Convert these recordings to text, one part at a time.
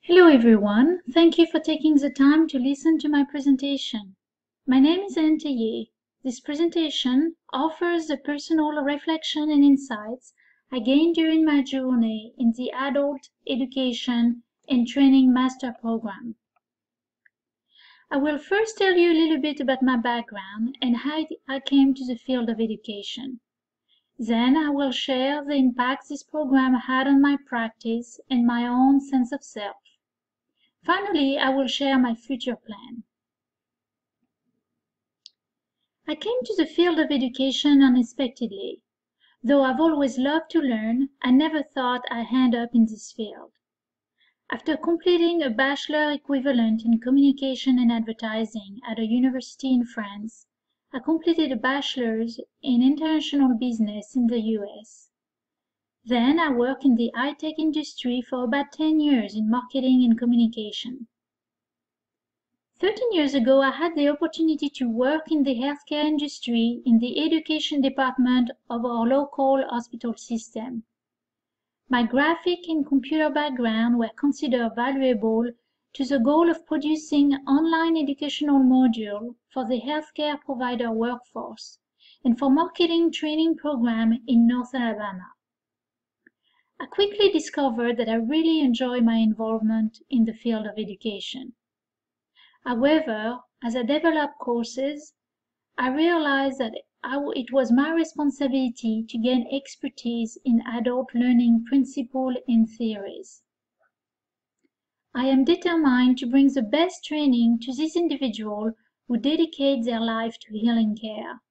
Hello everyone, thank you for taking the time to listen to my presentation. My name is Anne. This presentation offers the personal reflection and insights I gained during my journey in the Adult Education and Training Master Program. I will first tell you a little bit about my background and how I came to the field of education. Then I will share the impact this program had on my practice and my own sense of self. Finally, I will share my future plan. I came to the field of education unexpectedly. Though I've always loved to learn, I never thought I'd end up in this field. After completing a bachelor equivalent in communication and advertising at a university in France, I completed a bachelor's in international business in the US. Then I worked in the high-tech industry for about 10 years in marketing and communication. 13 years ago, I had the opportunity to work in the healthcare industry in the education department of our local hospital system. My graphic and computer background were considered valuable to the goal of producing online educational module for the healthcare provider workforce and for marketing training program in North Alabama. I quickly discovered that I really enjoy my involvement in the field of education. However, as I developed courses, I realized that it was my responsibility to gain expertise in adult learning principles and theories. I am determined to bring the best training to these individuals who dedicate their life to healing care.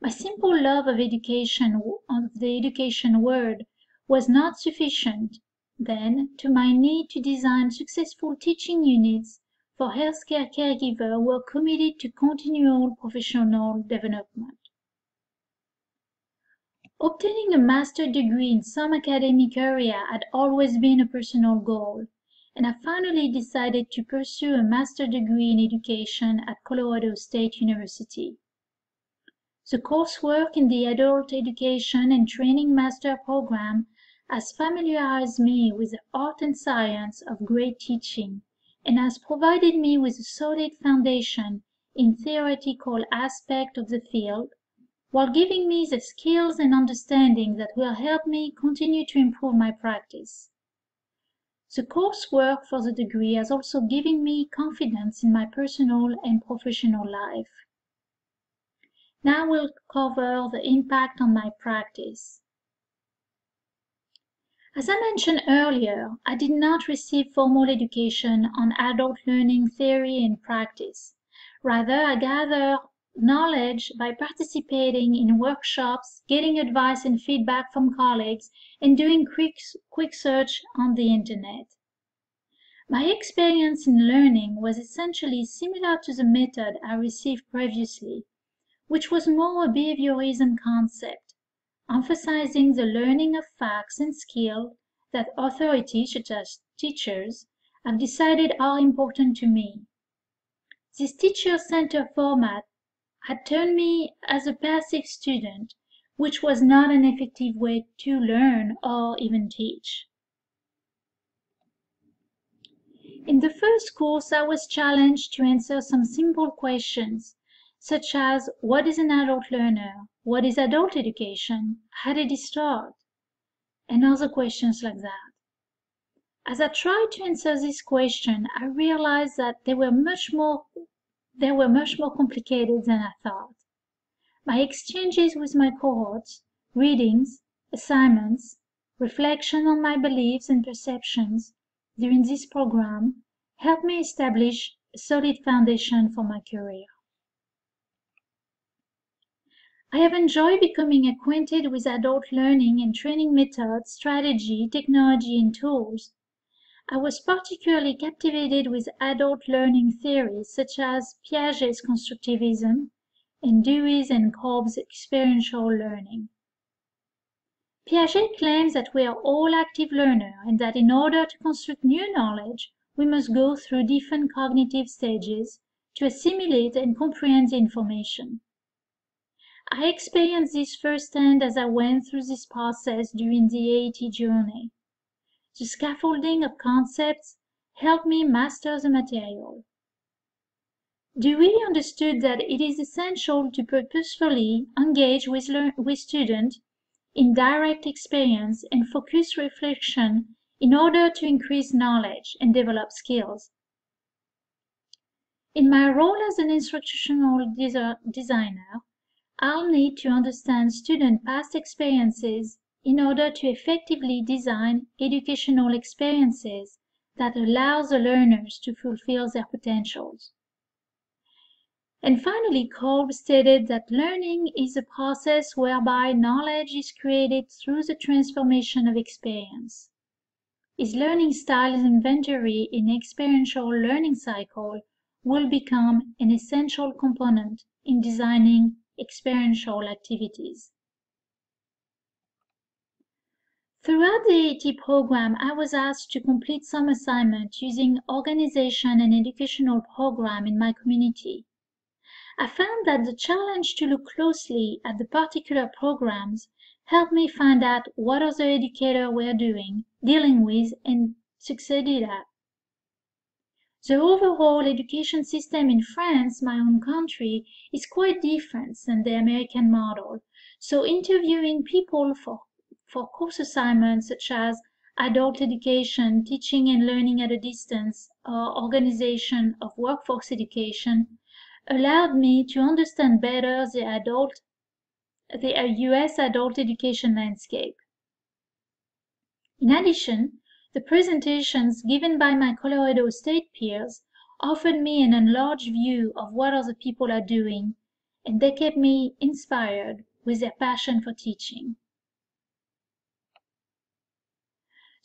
My simple love of education, of the education word, was not sufficient, then, to my need to design successful teaching units for healthcare caregivers who are committed to continual professional development. Obtaining a master's degree in some academic area had always been a personal goal, and I finally decided to pursue a master's degree in education at Colorado State University. The coursework in the Adult Education and Training Master Program has familiarized me with the art and science of great teaching and has provided me with a solid foundation in theoretical aspects of the field, while giving me the skills and understanding that will help me continue to improve my practice. The coursework for the degree has also given me confidence in my personal and professional life. Now we'll cover the impact on my practice. As I mentioned earlier, I did not receive formal education on adult learning theory and practice. Rather, I gathered knowledge by participating in workshops, getting advice and feedback from colleagues, and doing quick search on the internet. My experience in learning was essentially similar to the method I received previously, which was more a behaviorism concept, emphasizing the learning of facts and skills that authorities, such as teachers, have decided are important to me. This teacher-centered format had turned me as a passive student, which was not an effective way to learn or even teach. In the first course, I was challenged to answer some simple questions, such as what is an adult learner, what is adult education, how did it start, and other questions like that. As I tried to answer this question, I realized that they were much more complicated than I thought. My exchanges with my cohorts, readings, assignments, reflection on my beliefs and perceptions during this program helped me establish a solid foundation for my career. I have enjoyed becoming acquainted with adult learning and training methods, strategy, technology, and tools. I was particularly captivated with adult learning theories such as Piaget's constructivism and Dewey's and Kolb's experiential learning. Piaget claims that we are all active learners and that in order to construct new knowledge, we must go through different cognitive stages to assimilate and comprehend the information. I experienced this firsthand as I went through this process during the AET journey. The scaffolding of concepts helped me master the material. Dewey understood that it is essential to purposefully engage with students in direct experience and focused reflection in order to increase knowledge and develop skills. In my role as an instructional designer, I'll need to understand student past experiences in order to effectively design educational experiences that allow the learners to fulfill their potentials. And finally, Kolb stated that learning is a process whereby knowledge is created through the transformation of experience. His learning styles inventory in experiential learning cycle will become an essential component in designing experiential activities. Throughout the AET program, I was asked to complete some assignment using organization and educational program in my community. I found that the challenge to look closely at the particular programs helped me find out what other educators were dealing with, and succeeded at. The overall education system in France, my home country, is quite different than the American model, so interviewing people for course assignments such as adult education, teaching and learning at a distance, or organization of workforce education allowed me to understand better the U.S. adult education landscape. In addition, the presentations given by my Colorado State peers offered me an enlarged view of what other people are doing, and they kept me inspired with their passion for teaching.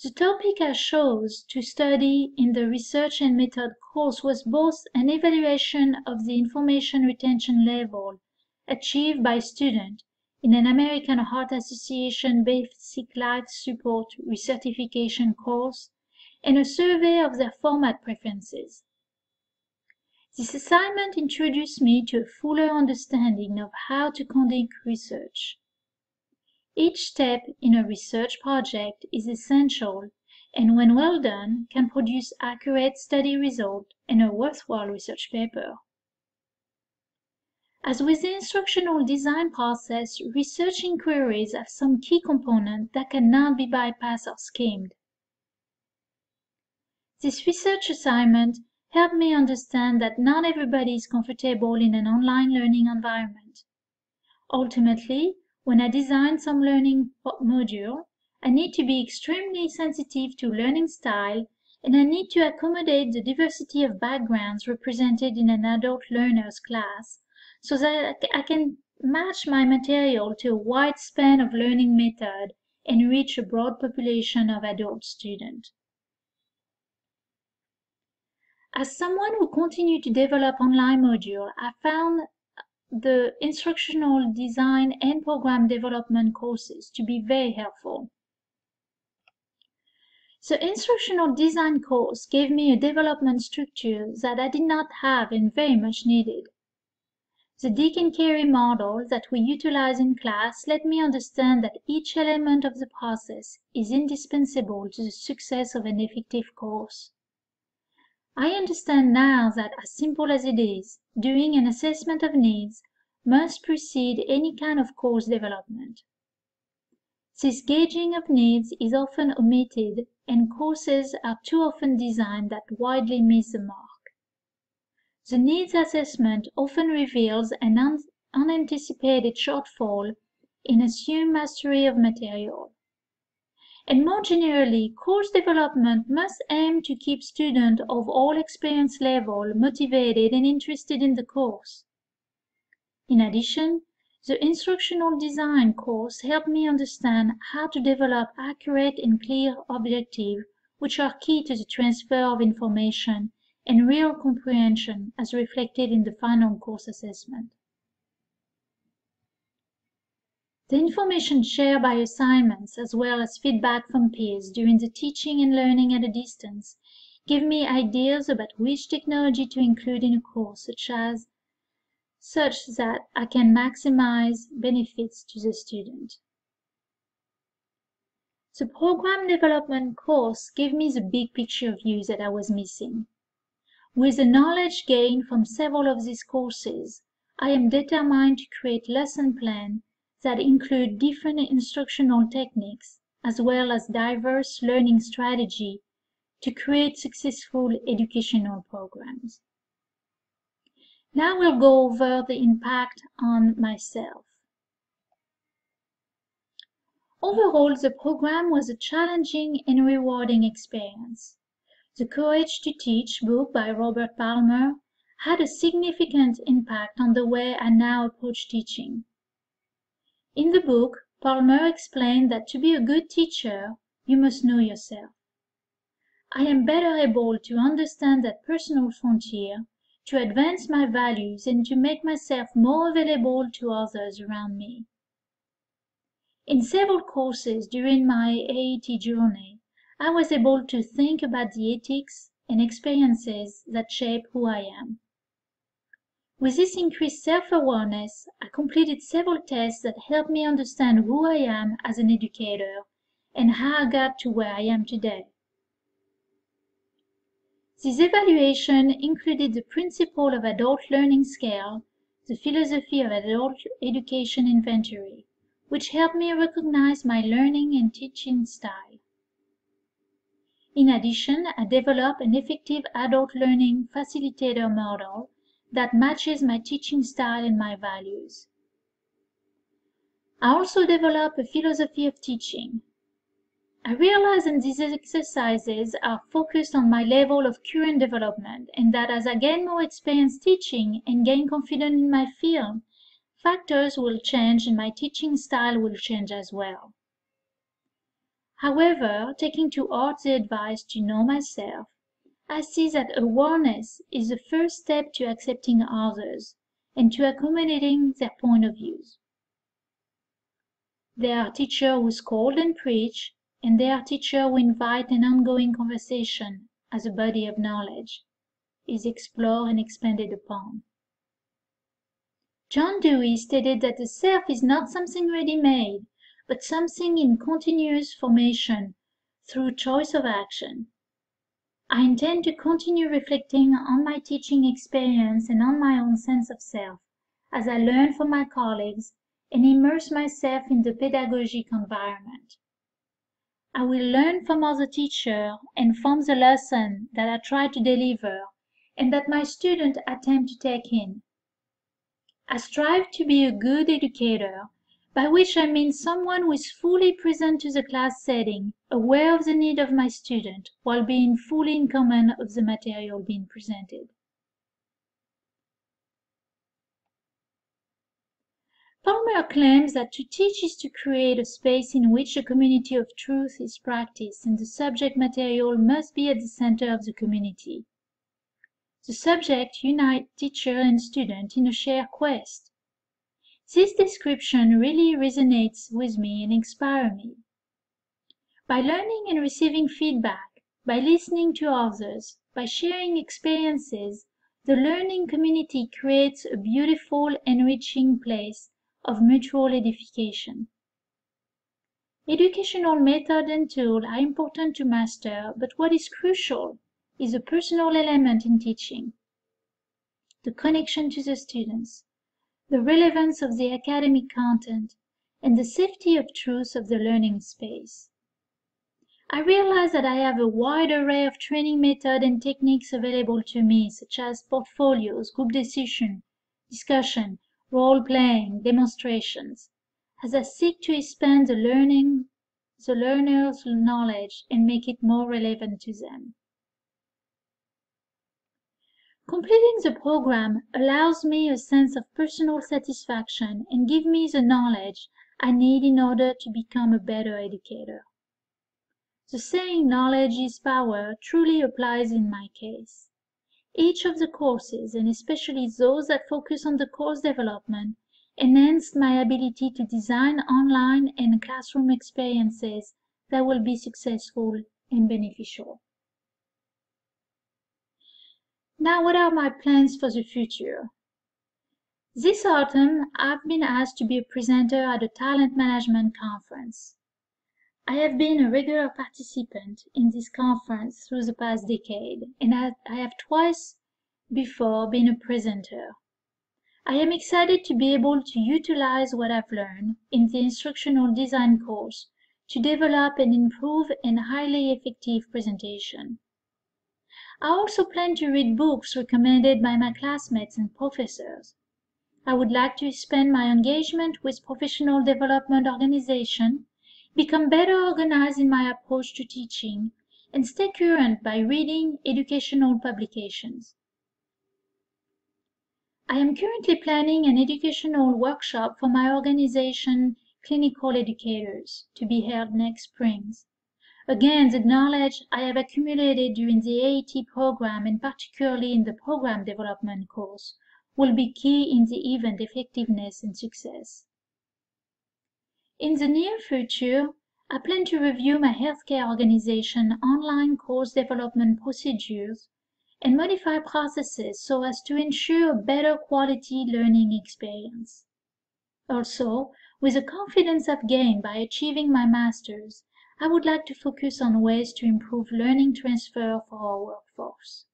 The topic I chose to study in the Research and Method course was both an evaluation of the information retention level achieved by students in an American Heart Association Basic Life Support Recertification course and a survey of their format preferences. This assignment introduced me to a fuller understanding of how to conduct research. Each step in a research project is essential and, when well done, can produce accurate study results and a worthwhile research paper. As with the instructional design process, research inquiries have some key components that cannot be bypassed or skimmed. This research assignment helped me understand that not everybody is comfortable in an online learning environment. Ultimately, when I design some learning module, I need to be extremely sensitive to learning style, and I need to accommodate the diversity of backgrounds represented in an adult learner's class so that I can match my material to a wide span of learning method and reach a broad population of adult students. As someone who continued to develop online modules, I found the instructional design and program development courses to be very helpful. The instructional design course gave me a development structure that I did not have and very much needed. The Dick and Carey model that we utilize in class let me understand that each element of the process is indispensable to the success of an effective course. I understand now that, as simple as it is, doing an assessment of needs must precede any kind of course development. This gauging of needs is often omitted, and courses are too often designed that widely miss the mark. The needs assessment often reveals an unanticipated shortfall in assumed mastery of material. And more generally, course development must aim to keep students of all experience levels motivated and interested in the course. In addition, the instructional design course helped me understand how to develop accurate and clear objectives, which are key to the transfer of information and real comprehension as reflected in the final course assessment. The information shared by assignments as well as feedback from peers during the teaching and learning at a distance give me ideas about which technology to include in a course such that I can maximize benefits to the student. The program development course gave me the big picture view that I was missing. With the knowledge gained from several of these courses, I am determined to create lesson plans that include different instructional techniques as well as diverse learning strategies to create successful educational programs. Now we'll go over the impact on myself. Overall, the program was a challenging and rewarding experience. The Courage to Teach book by Robert Palmer had a significant impact on the way I now approach teaching. In the book, Palmer explained that to be a good teacher, you must know yourself. I am better able to understand that personal frontier, to advance my values, and to make myself more available to others around me. In several courses during my AET journey, I was able to think about the ethics and experiences that shape who I am. With this increased self-awareness, I completed several tests that helped me understand who I am as an educator and how I got to where I am today. This evaluation included the principle of adult learning scale, the philosophy of adult education inventory, which helped me recognize my learning and teaching style. In addition, I developed an effective adult learning facilitator model that matches my teaching style and my values. I also developed a philosophy of teaching. I realize that these exercises are focused on my level of current development, and that as I gain more experience teaching and gain confidence in my field, factors will change and my teaching style will change as well. However, taking to heart the advice to know myself, I see that awareness is the first step to accepting others and to accommodating their point of views. There are teachers who scold and preach, and there are teachers who invite an ongoing conversation as a body of knowledge is explored and expanded upon. John Dewey stated that the self is not something ready-made, but something in continuous formation through choice of action. I intend to continue reflecting on my teaching experience and on my own sense of self as I learn from my colleagues and immerse myself in the pedagogic environment. I will learn from other teachers and from the lesson that I try to deliver and that my students attempt to take in. I strive to be a good educator, by which I mean someone who is fully present to the class setting, aware of the need of my student, while being fully in command of the material being presented. Palmer claims that to teach is to create a space in which a community of truth is practiced, and the subject material must be at the center of the community. The subject unites teacher and student in a shared quest. This description really resonates with me and inspires me. By learning and receiving feedback, by listening to others, by sharing experiences, the learning community creates a beautiful, enriching place of mutual edification. Educational method and tools are important to master, but what is crucial is a personal element in teaching. The connection to the students, the relevance of the academic content, and the safety of truth of the learning space. I realize that I have a wide array of training methods and techniques available to me, such as portfolios, group discussion, role-playing, demonstrations, as I seek to expand the learner's knowledge and make it more relevant to them. Completing the program allows me a sense of personal satisfaction and gives me the knowledge I need in order to become a better educator. The saying "knowledge is power" truly applies in my case. Each of the courses, and especially those that focus on the course development, enhanced my ability to design online and classroom experiences that will be successful and beneficial. Now, what are my plans for the future? This autumn, I've been asked to be a presenter at a talent management conference. I have been a regular participant in this conference through the past decade, and I have twice before been a presenter. I am excited to be able to utilize what I've learned in the instructional design course to develop and improve a highly effective presentation. I also plan to read books recommended by my classmates and professors. I would like to expand my engagement with professional development organizations, become better organized in my approach to teaching, and stay current by reading educational publications. I am currently planning an educational workshop for my organization, Clinical Educators, to be held next spring. Again, the knowledge I have accumulated during the AET program, and particularly in the program development course, will be key in the event effectiveness and success. In the near future, I plan to review my healthcare organization online course development procedures and modify processes so as to ensure a better quality learning experience. Also, with the confidence I've gained by achieving my master's, I would like to focus on ways to improve learning transfer for our workforce.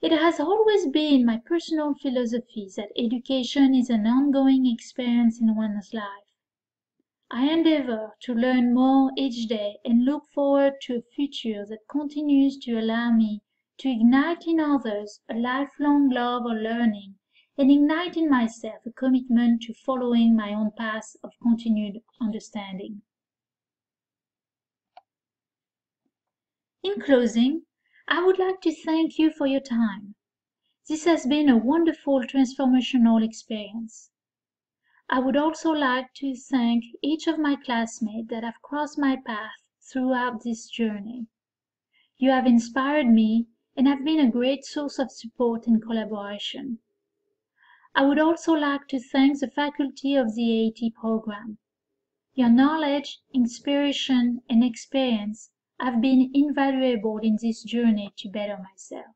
It has always been my personal philosophy that education is an ongoing experience in one's life. I endeavor to learn more each day and look forward to a future that continues to allow me to ignite in others a lifelong love of learning and ignite in myself a commitment to following my own path of continued understanding. In closing, I would like to thank you for your time. This has been a wonderful transformational experience. I would also like to thank each of my classmates that have crossed my path throughout this journey. You have inspired me and have been a great source of support and collaboration. I would also like to thank the faculty of the AET program. Your knowledge, inspiration, and experience have been invaluable in this journey to better myself.